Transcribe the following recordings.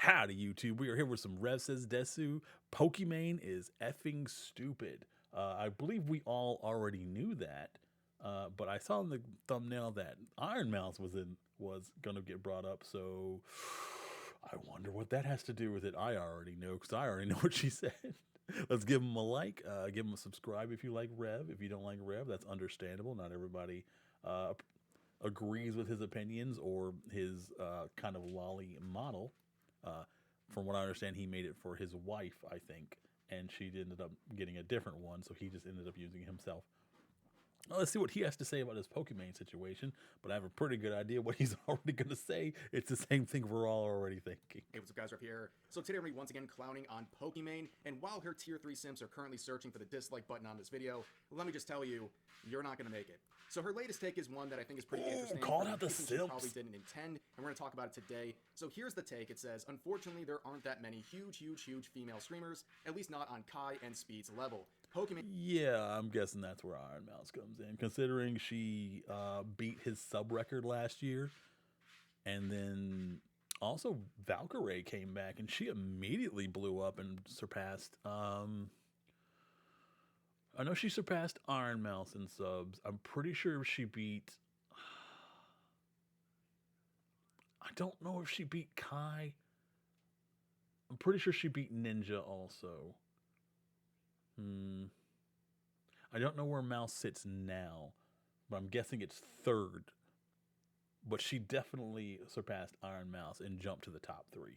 Howdy, YouTube. We are here with some Rev Says Desu. Pokimane is effing stupid. I believe we all already knew that, but I saw in the thumbnail that Iron Mouse was gonna get brought up. So I wonder what that has to do with it. I already know because I already know what she said. Let's give him a like, give him a subscribe if you like Rev. If you don't like Rev, that's understandable. Not everybody uh, agrees with his opinions or his kind of lolly model. Uh, from what I understand, he made it for his wife, I think, and she ended up getting a different one, so he just ended up using it himself. Well, let's see what he has to say about his Pokimane situation, but I have a pretty good idea what he's already going to say. It's the same thing we're all already thinking. Hey, what's up, guys? Right here. So today we're going to be once again clowning on Pokimane, and while her tier 3 simps are currently searching for the dislike button on this video, let me just tell you, you're not going to make it. So her latest take is one that I think is pretty interesting. Called out the She probably simps. didn't intend, and we're going to talk about it today. So here's the take. It says, unfortunately, there aren't that many huge female streamers, at least not on Kai and Speed's level. Pokimane. Yeah, I'm guessing that's where Iron Mouse comes in, considering she beat his sub record last year, and then also Valkyrae came back and she immediately blew up and surpassed. I know she surpassed Iron Mouse in subs. I'm pretty sure she beat. I don't know if she beat Kai. I'm pretty sure she beat Ninja also. I don't know where Mouse sits now, but I'm guessing it's third. But she definitely surpassed Iron Mouse and jumped to the top 3.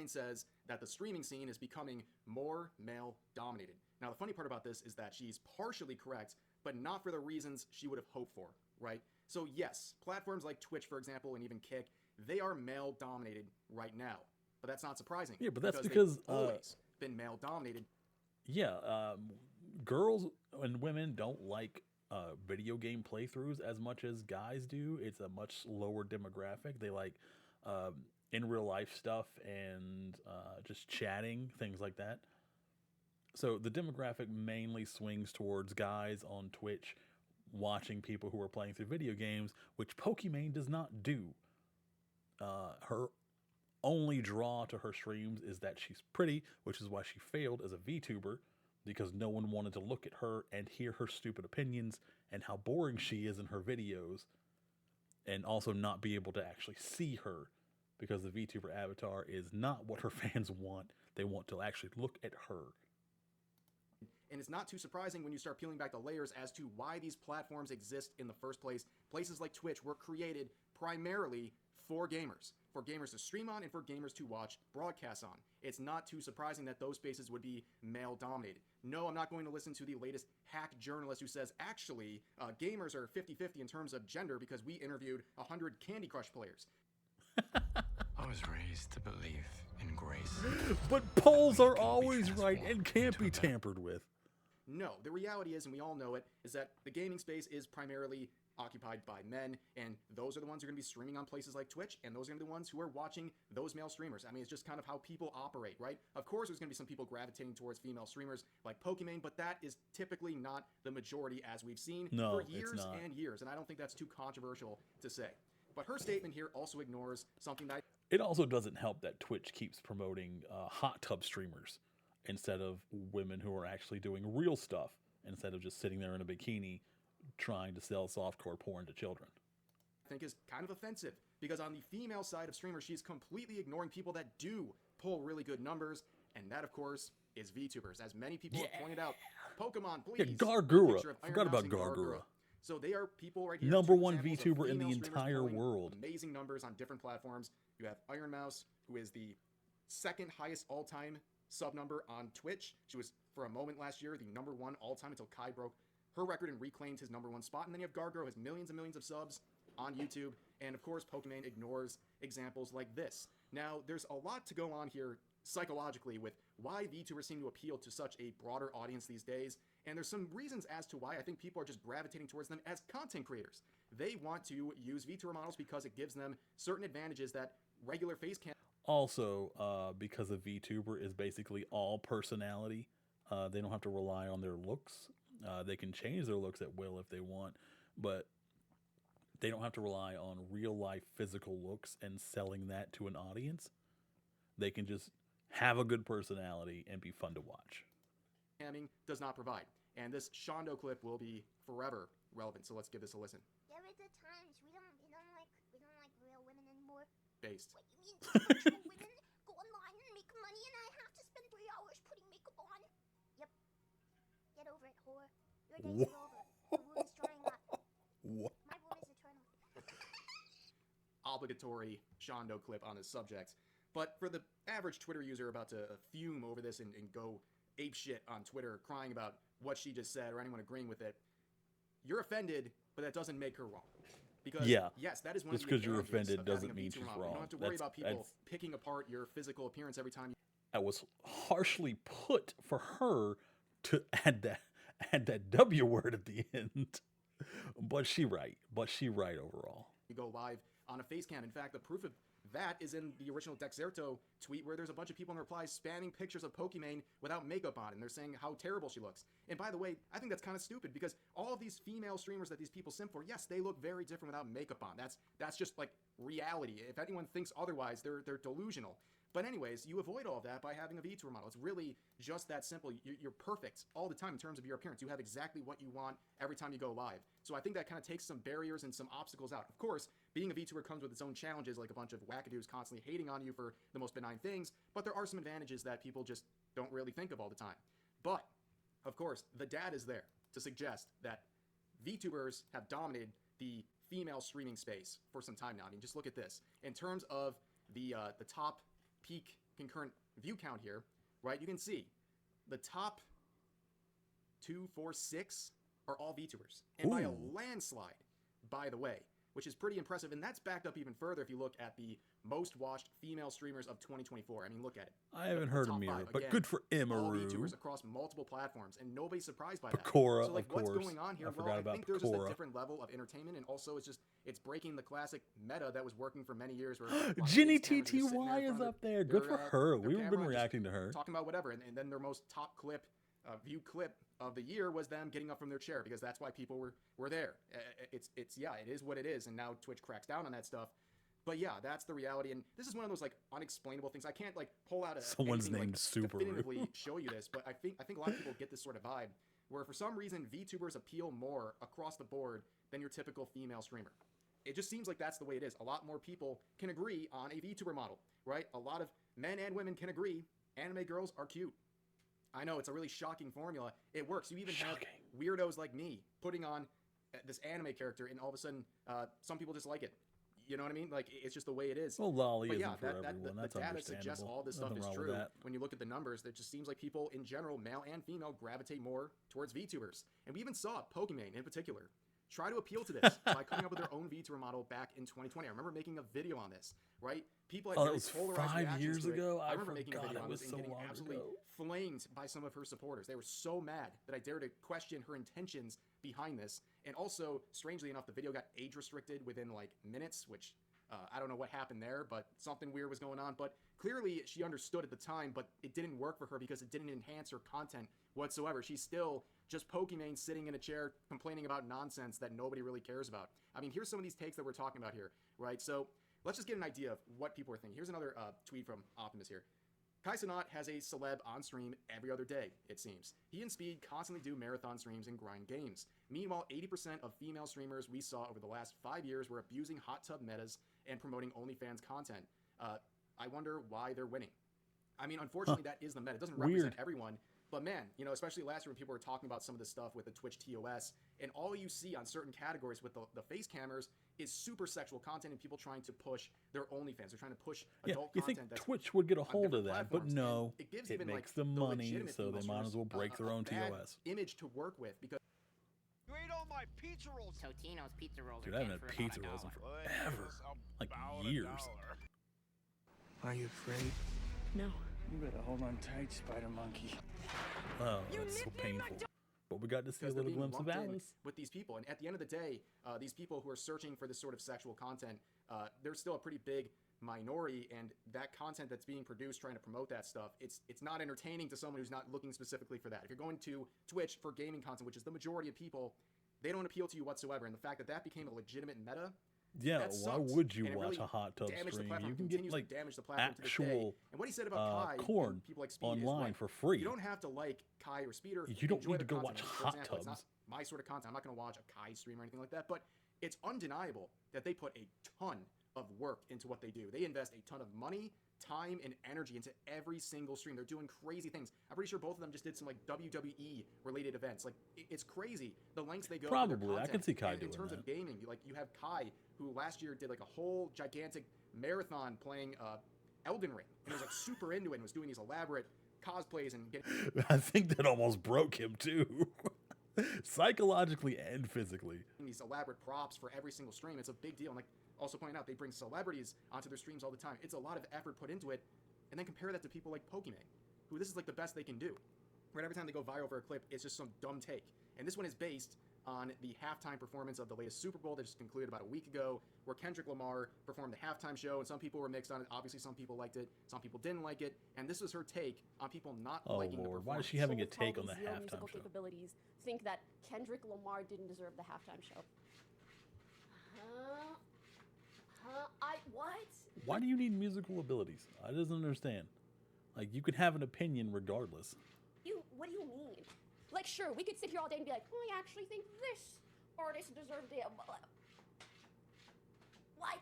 Says that the streaming scene is becoming more male dominated. Now, the funny part about this is that she's partially correct, but not for the reasons she would have hoped for, right? So yes, platforms like Twitch, for example, and even Kick, they are male dominated right now. But that's not surprising. Yeah, but that's because they've always been male dominated. Yeah, girls and women don't like video game playthroughs as much as guys do. It's a much lower demographic. They like in real life stuff and just chatting, things like that. So the demographic mainly swings towards guys on Twitch watching people who are playing through video games, which Pokimane does not do. Her only draw to her streams is that she's pretty, which is why she failed as a VTuber, because no one wanted to look at her and hear her stupid opinions and how boring she is in her videos, and also not be able to actually see her, because the VTuber avatar is not what her fans want. They want to actually look at her. And it's not too surprising when you start peeling back the layers as to why these platforms exist in the first place. Places like Twitch were created primarily for gamers to stream on and for gamers to watch broadcasts on. It's not too surprising that those spaces would be male dominated. No, I'm not going to listen to the latest hack journalist who says, actually, gamers are 50-50 in terms of gender because we interviewed 100 Candy Crush players. I was raised to believe in grace. But polls are always right and can't be tampered with. No, the reality is, and we all know it, is that the gaming space is primarily occupied by men, and those are the ones who are going to be streaming on places like Twitch, and those are going to be the ones who are watching those male streamers. I mean, it's just kind of how people operate, right? Of course, there's going to be some people gravitating towards female streamers like Pokimane, but that is typically not the majority, as we've seen for years and years, and I don't think that's too controversial to say. But her statement here also ignores something that... It also doesn't help that Twitch keeps promoting hot tub streamers instead of women who are actually doing real stuff, instead of just sitting there in a bikini trying to sell softcore porn to children. I think is kind of offensive, because on the female side of streamers, she's completely ignoring people that do pull really good numbers, and that, of course, is VTubers. As many people have pointed out, Pokemon, please. Yeah, Gargura. Forgot about Gargura. So they are people right here. Number one VTuber in the entire world. Amazing numbers on different platforms. You have Iron Mouse, who is the second highest all-time sub number on Twitch. She was, for a moment last year, the number one all-time until Kai broke her record and reclaimed his number one spot. And then you have Gargro, who has millions and millions of subs on YouTube. And of course, Pokimane ignores examples like this. Now, there's a lot to go on here psychologically with why VTubers seem to appeal to such a broader audience these days. And there's some reasons as to why I think people are just gravitating towards them as content creators. They want to use VTuber models because it gives them certain advantages that regular face cam... Also, because a VTuber is basically all personality, they don't have to rely on their looks. They can change their looks at will if they want, but they don't have to rely on real life physical looks and selling that to an audience. they can just have a good personality and be fun to watch. Camming does not provide. And this Shondo clip will be forever relevant. So let's give this a listen. There are the times we don't like real women anymore. Based. What you mean? Virtual women go online and make money, and I have to spend 3 hours putting makeup on. Yep. Get over it, whore. Your days are over. The womb is drying up. What? My womb is eternal. Obligatory Shondo clip on this subject. But for the average Twitter user about to fume over this and go ape shit on Twitter, crying about what she just said or anyone agreeing with it, you're offended, but that doesn't make her wrong. Because, yes, that is one just of the because you're advantages offended of doesn't having a mean V2 she's model. wrong. You don't have to worry about people picking apart your physical appearance every time. That was harshly put for her to add that W word at the end. But she right overall. You go live on a face cam. In fact, the proof of that is in the original Dexerto tweet, where there's a bunch of people in replies spamming pictures of Pokimane without makeup on, and they're saying how terrible she looks. And by the way, I think that's kind of stupid, because all of these female streamers that these people simp for, yes, they look very different without makeup on. That's just like reality. If anyone thinks otherwise, they're delusional. But anyways, you avoid all of that by having a VTuber model. It's really just that simple. You're perfect all the time in terms of your appearance. You have exactly what you want every time you go live. So I think that kind of takes some barriers and some obstacles out. Of course, being a VTuber comes with its own challenges, like a bunch of wackadoos constantly hating on you for the most benign things, but there are some advantages that people just don't really think of all the time. But, of course, the data is there to suggest that VTubers have dominated the female streaming space for some time now. I mean, just look at this. In terms of the top peak concurrent view count here, right, you can see the top 2, 4, 6 are all VTubers. And by a landslide, by the way, which is pretty impressive. And that's backed up even further if you look at the most watched female streamers of 2024. I mean, look at it. I haven't heard of Mira, but good for All Imaru. VTubers across multiple platforms, and nobody's surprised by that. Pecora, so, like, of what's course. going on here? I forgot about think there's just a Pecora. different level of entertainment, and also it's breaking the classic meta that was working for many years. Where Ginny TTY is up there. Good for her. We've been reacting to her. Talking about whatever, and then their most top view clip of the year was them getting up from their chair, because that's why people were there. It is what it is, and now Twitch cracks down on that stuff. But yeah, that's the reality, and this is one of those like unexplainable things. I can't like pull out someone's named Subaru definitively show you this, but I think a lot of people get this sort of vibe where for some reason VTubers appeal more across the board than your typical female streamer. It just seems like that's the way it is. A lot more people can agree on a VTuber model, right? A lot of men and women can agree anime girls are cute. I know, it's a really shocking formula. It works. You even have weirdos like me putting on this anime character, and all of a sudden, some people just like it. You know what I mean? Like, it's just the way it is. Well, lolly but yeah, isn't for everyone. That's the data understandable. suggests all this Nothing stuff is wrong with true. that. When you look at the numbers, it just seems like people in general, male and female, gravitate more towards VTubers. And we even saw Pokimane in particular try to appeal to this by coming up with their own VTuber model back in 2020. I remember making a video on this, right? People had very polarized 5 reactions years to it. ago. I remember making a video on was this so and getting long absolutely ago. flamed by some of her supporters. They were so mad that I dared to question her intentions behind this. And also, strangely enough, the video got age restricted within like minutes, which I don't know what happened there, but something weird was going on. But clearly she understood at the time, but it didn't work for her because it didn't enhance her content whatsoever. She's still just Pokimane sitting in a chair complaining about nonsense that nobody really cares about. I mean, here's some of these takes that we're talking about here, right? So let's just get an idea of what people are thinking. Here's another tweet from Optimus here. Kai Cenat has a celeb on stream every other day, it seems. He and Speed constantly do marathon streams and grind games. Meanwhile, 80% of female streamers we saw over the last 5 years were abusing hot tub metas and promoting OnlyFans content. I wonder why they're winning. I mean, unfortunately, that is the meta. It doesn't represent everyone. But man, you know, especially last year when people were talking about some of this stuff with the Twitch TOS, and all you see on certain categories with the face cameras is super sexual content and people trying to push their OnlyFans. They're trying to push adult you content. think That's Twitch would get a hold of different that, but platforms. no, And it gives it even, makes like, them the money, legitimate so they female might as well streamers break their own bad TOS. image to work with, because You ate all my pizza rolls. Totino's pizza rolls Dude, are I haven't 10 had for pizza about rolls in $1. forever. Like About years. $1. Are you afraid? No. You better hold on tight, Spider Monkey. Oh, that's so painful. But we got to see a because they're little being glimpse of lumped in Alice. with these people. And at the end of the day, these people who are searching for this sort of sexual content, they're still a pretty big minority, and that content that's being produced trying to promote that stuff, it's not entertaining to someone who's not looking specifically for that. If you're going to Twitch for gaming content, which is the majority of people, they don't appeal to you whatsoever. And the fact that that became a legitimate meta, Yeah, That why sucks. would you And it watch really a hot tub damaged the stream? platform, You can continues get to like damage the platform to this day. actual And what he said about Kai corn and people like Speed is online right. for free. You don't have to like Kai or Speeder. You don't enjoy need the to go content. watch For hot example, it's not tubs. my sort of content. I'm not going to watch a Kai stream or anything like that, but it's undeniable that they put a ton of work into what they do. They invest a ton of money, time, and energy into every single stream. They're doing crazy things. I'm pretty sure both of them just did some like WWE related events. Like it's crazy the lengths they go. For Probably. their I content. can see Kai And doing in terms that. of gaming, like you have Kai, who last year did like a whole gigantic marathon playing Elden Ring, and was like super into it and was doing these elaborate cosplays and getting I think that almost broke him too. Psychologically and physically. these elaborate props for every single stream. It's a big deal. And like also pointing out, they bring celebrities onto their streams all the time. It's a lot of effort put into it. And then compare that to people like Pokimane, who this is like the best they can do. Right, every time they go viral for a clip, it's just some dumb take. And this one is based on the halftime performance of the latest Super Bowl that just concluded about a week ago, where Kendrick Lamar performed the halftime show, and some people were mixed on it. Obviously, some people liked it, some people didn't like it, and this was her take on people not Oh liking the Lord, performance. why is she having a People with take on the Toby's real halftime musical show? capabilities think that Kendrick Lamar didn't deserve the halftime show. What? Why do you need musical abilities? I doesn't understand. Like you can have an opinion regardless. What do you mean? Like, sure, we could sit here all day and be like, oh, I actually think this artist deserved it. What?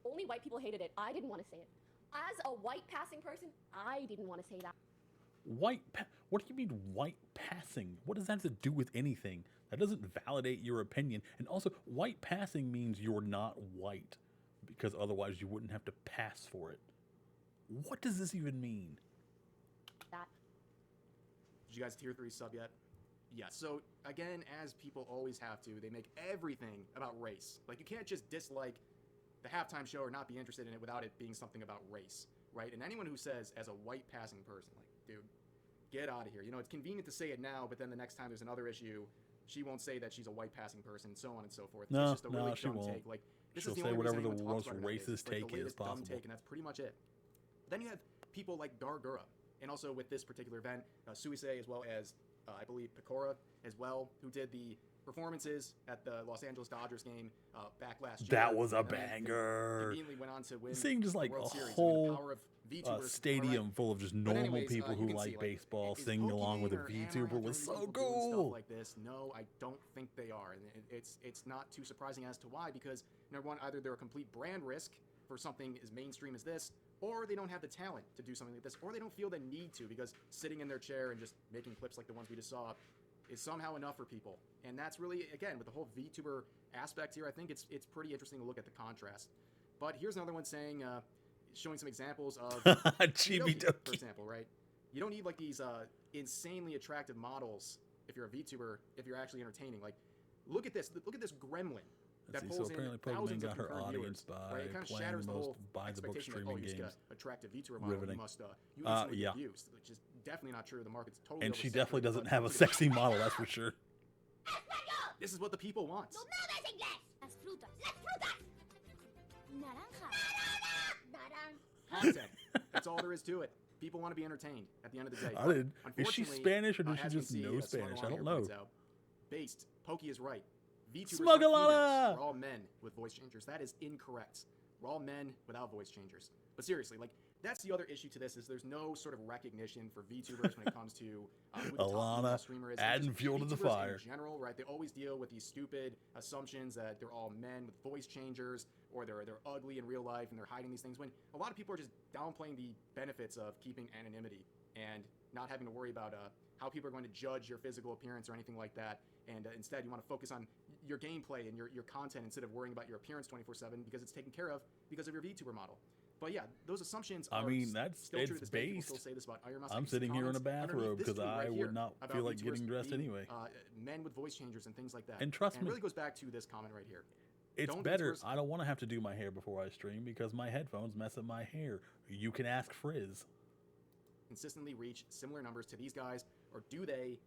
Only white people hated it. I didn't want to say it. As a white passing person, I didn't want to say that. What do you mean white passing? What does that have to do with anything? That doesn't validate your opinion. And also, white passing means you're not white, because otherwise you wouldn't have to pass for it. What does this even mean? That. Did you guys tier 3 sub yet? Yeah, so again, as people always have to, they make everything about race. Like, you can't just dislike the halftime show or not be interested in it without it being something about race, right? And anyone who says, as a white passing person, like, dude, get out of here. You know, it's convenient to say it now, but then the next time there's another issue, she won't say that she's a white passing person, so on and so forth. No, it's just a really she dumb won't. take. Like, this She'll is the say only whatever reason the anyone talks most about it nowadays. racist It's like take the is latest dumb possible. take, and that's pretty much it. Then you have people like Gargura, and also with this particular event, Suise, as well as I believe Pecora as well, who did the performances at the Los Angeles Dodgers game back last year. That was a And then banger. Conveniently went on to win Seeing just the like World a Series. I mean, the whole power of VTubers, stadium full of just But normal anyways, people you who can like see, baseball is singing along with a Pokimane or Anna VTuber was having so people doing stuff cool. like this? No, I don't think they are, and it's not too surprising as to why. Because number one, either they're a complete brand risk for something as mainstream as this, or they don't have the talent to do something like this, or they don't feel the need to, because sitting in their chair and just making clips like the ones we just saw is somehow enough for people. And that's really, again, with the whole VTuber aspect here, I think it's pretty interesting to look at the contrast. But here's another one saying, showing some examples of Chibi for Doki. example, right? You don't need like these insanely attractive models if you're a VTuber, if you're actually entertaining. Like, look at this gremlin that Let's see, pulls so in apparently Pokimane thousands of got her concurrent audience viewers, by right? It kind of playing shatters the the most whole buy-the-book expectation that, streaming you just games. got attractive VTuber model, Riveting. you need someone yeah. with views, which is definitely not true. The market's totally And she oversaturated, definitely doesn't but have a look at sexy model, that's for sure. this is what the people want. No mames inglés. Las frutas. Las frutas. Naranja. Naranja. Content. That's all there is to it. People want to be entertained at the end of the day. I But did. Is she unfortunately, Spanish or does she as we just see, know Smuggalon Spanish? I here don't know. points out, based, Pokey is right. VTubers are Smuggalon! females. We're all men with voice changers. That is incorrect. We're all men without voice changers. But seriously, like, that's the other issue to this, is there's no sort of recognition for VTubers when it comes to who the top Alana female streamer is. And adding just fuel to the VTubers fire. in general, right? They always deal with these stupid assumptions that they're all men with voice changers, or they're ugly in real life and they're hiding these things, when a lot of people are just downplaying the benefits of keeping anonymity and not having to worry about how people are going to judge your physical appearance or anything like that. And instead, you want to focus on your gameplay and your content instead of worrying about your appearance 24/7, because it's taken care of because of your VTuber model. But yeah, those assumptions I are mean, that's still true to it's this day. People still based. say this about Iron Mouse. I'm You see sitting here in a comments underneath bathrobe this because tweet I right would here not about feel like VTubers getting dressed being, anyway. Men with voice changers and things like that. And trust it me, really goes back to this comment right here. It's Don't better. VTubers I don't want to have to do my hair before I stream because my headphones mess up my hair. You can ask Frizz. consistently reach similar numbers to these guys, or do they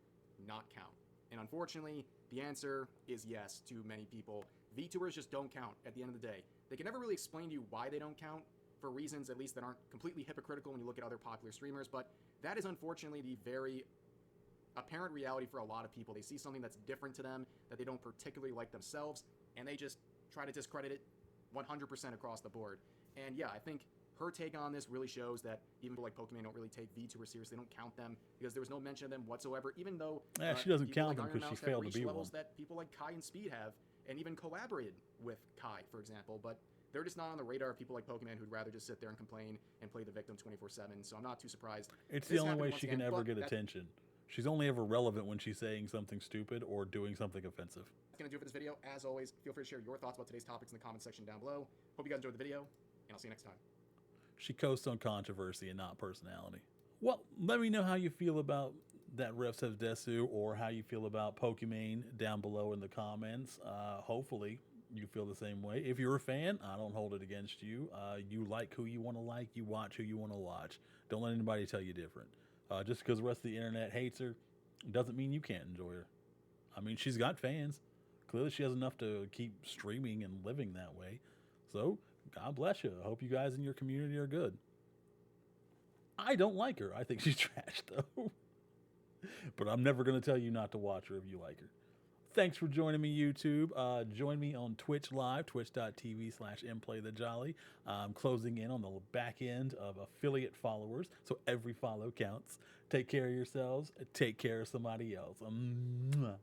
not count? And unfortunately, the answer is yes to many people. VTubers just don't count at the end of the day. They can never really explain to you why they don't count, for reasons at least that aren't completely hypocritical when you look at other popular streamers, but that is unfortunately the very apparent reality for a lot of people. They see something that's different to them, that they don't particularly like themselves, and they just try to discredit it 100% across the board. And yeah, I think her take on this really shows that even people like Pokimane don't really take VTubers seriously. They don't count them because there was no mention of them whatsoever, even though She doesn't people count like them Iron because she Mouse have failed to reached be one. levels that people like Kai and Speed have, and even collaborated with Kai, for example. But they're just not on the radar of people like Pokimane who'd rather just sit there and complain and play the victim 24/7. So I'm not too surprised. It's This the only happened way once she again, can ever but get that's attention. She's only ever relevant when she's saying something stupid or doing something offensive. going to do it for this video. As always, feel free to share your thoughts about today's topics in the comment section down below. Hope you guys enjoyed the video, and I'll see you next time. She coasts on controversy and not personality. Well, let me know how you feel about that Ref Says Desu or how you feel about Pokimane down below in the comments. Hopefully you feel the same way. If you're a fan, I don't hold it against you. You like who you want to like. You watch who you want to watch. Don't let anybody tell you different. Just because the rest of the internet hates her doesn't mean you can't enjoy her. I mean, she's got fans. Clearly she has enough to keep streaming and living that way. So, God bless you. I hope you guys in your community are good. I don't like her. I think she's trash, though. But I'm never going to tell you not to watch her if you like her. Thanks for joining me, YouTube. Join me on Twitch Live, twitch.tv/mplaythejolly. I'm closing in on the back end of affiliate followers, so every follow counts. Take care of yourselves. Take care of somebody else. Mwah.